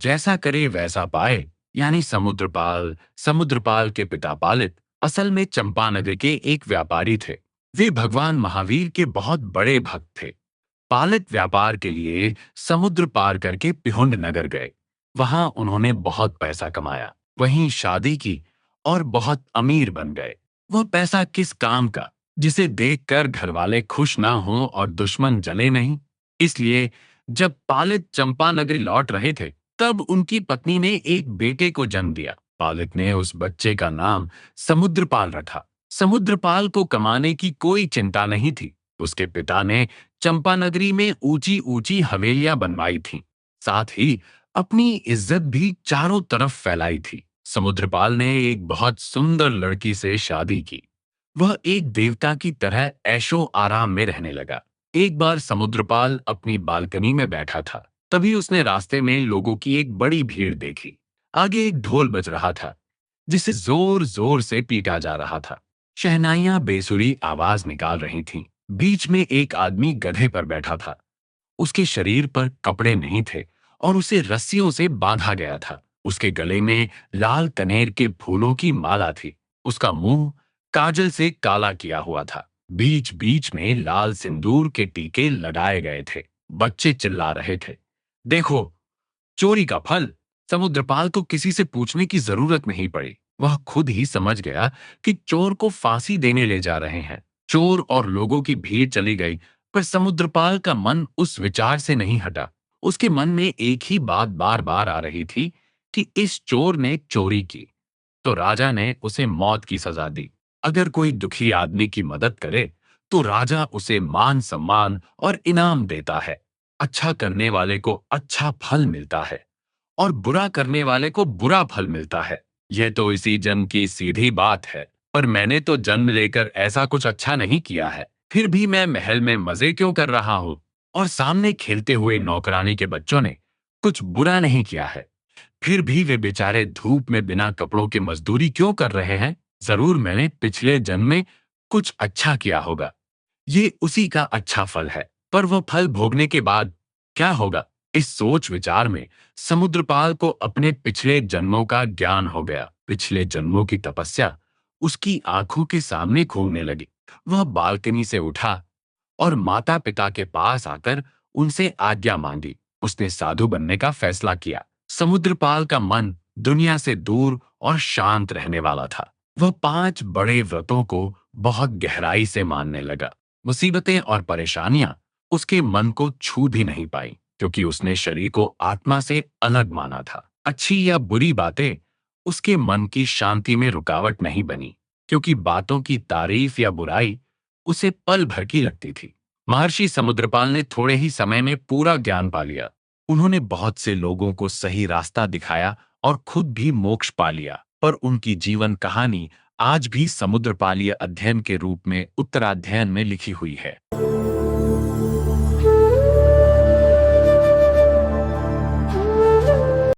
जैसा करे वैसा पाए, यानी समुद्रपाल के पिता पालित असल में चंपानगर के एक व्यापारी थे। वे भगवान महावीर के बहुत बड़े भक्त थे। पालित व्यापार के लिए समुद्र पार करके पिहुंड नगर गए। वहां उन्होंने बहुत पैसा कमाया, वहीं शादी की और बहुत अमीर बन गए। वह पैसा किस काम का, जिसे देखकर घर वाले खुश ना हो और दुश्मन जले नहीं। इसलिए जब पालित चंपानगरी लौट रहे थे, तब उनकी पत्नी ने एक बेटे को जन्म दिया। पालित ने उस बच्चे का नाम समुद्रपाल रखा। समुद्रपाल को कमाने की कोई चिंता नहीं थी। उसके पिता ने चंपानगरी में ऊंची ऊंची हवेलियां बनवाई थीं। साथ ही अपनी इज्जत भी चारों तरफ फैलाई थी। समुद्रपाल ने एक बहुत सुंदर लड़की से शादी की। वह एक देवता की तरह ऐशो आराम में रहने लगा। एक बार समुद्रपाल अपनी बालकनी में बैठा था, तभी उसने रास्ते में लोगों की एक बड़ी भीड़ देखी। आगे एक ढोल बज रहा था, जिसे जोर जोर से पीटा जा रहा था। शहनाइयां बेसुरी आवाज निकाल रही थीं। बीच में एक आदमी गधे पर बैठा था। उसके शरीर पर कपड़े नहीं थे और उसे रस्सियों से बांधा गया था। उसके गले में लाल कनेर के फूलों की माला थी। उसका मुंह काजल से काला किया हुआ था। बीच बीच में लाल सिंदूर के टीके लगाए गए थे। बच्चे चिल्ला रहे थे, देखो, चोरी का फल। समुद्रपाल को किसी से पूछने की जरूरत नहीं पड़ी। वह खुद ही समझ गया कि चोर को फांसी देने ले जा रहे हैं। चोर और लोगों की भीड़ चली गई, पर समुद्रपाल का मन उस विचार से नहीं हटा। उसके मन में एक ही बात बार बार आ रही थी कि इस चोर ने चोरी की तो राजा ने उसे मौत की सजा दी। अगर कोई दुखी आदमी की मदद करे तो राजा उसे मान सम्मान और इनाम देता है। अच्छा करने वाले को अच्छा फल मिलता है और बुरा करने वाले को बुरा फल मिलता है। यह तो इसी जन्म की सीधी बात है। पर मैंने तो जन्म लेकर ऐसा कुछ अच्छा नहीं किया है, फिर भी मैं महल में मजे क्यों कर रहा हूँ? और सामने खेलते हुए नौकरानी के बच्चों ने कुछ बुरा नहीं किया है, फिर भी वे बेचारे धूप में बिना कपड़ों के मजदूरी क्यों कर रहे हैं? जरूर मैंने पिछले जन्म में कुछ अच्छा किया होगा। ये उसी का अच्छा फल है। पर वह फल भोगने के बाद क्या होगा? इस सोच विचार में समुद्रपाल को अपने पिछले जन्मों का ज्ञान हो गया। पिछले जन्मों की तपस्या उसकी आंखों के सामने घूमने लगी। वह बालकनी से उठा और माता पिता के पास आकर उनसे आज्ञा मांगी। उसने साधु बनने का फैसला किया। समुद्रपाल का मन दुनिया से दूर और शांत रहने वाला था। वह 5 बड़े व्रतों को बहुत गहराई से मानने लगा। मुसीबतें और परेशानियां उसके मन को छू भी नहीं पाई, क्योंकि उसने शरीर को आत्मा से अलग माना था। अच्छी या बुरी बातें उसके मन की शांति में रुकावट नहीं बनी, क्योंकि बातों की तारीफ या बुराई उसे पल भर की लगती थी। महर्षि समुद्रपाल ने थोड़े ही समय में पूरा ज्ञान पा लिया। उन्होंने बहुत से लोगों को सही रास्ता दिखाया और खुद भी मोक्ष पा लिया। पर उनकी जीवन कहानी आज भी समुद्रपालीय अध्ययन के रूप में उत्तराध्ययन में लिखी हुई है।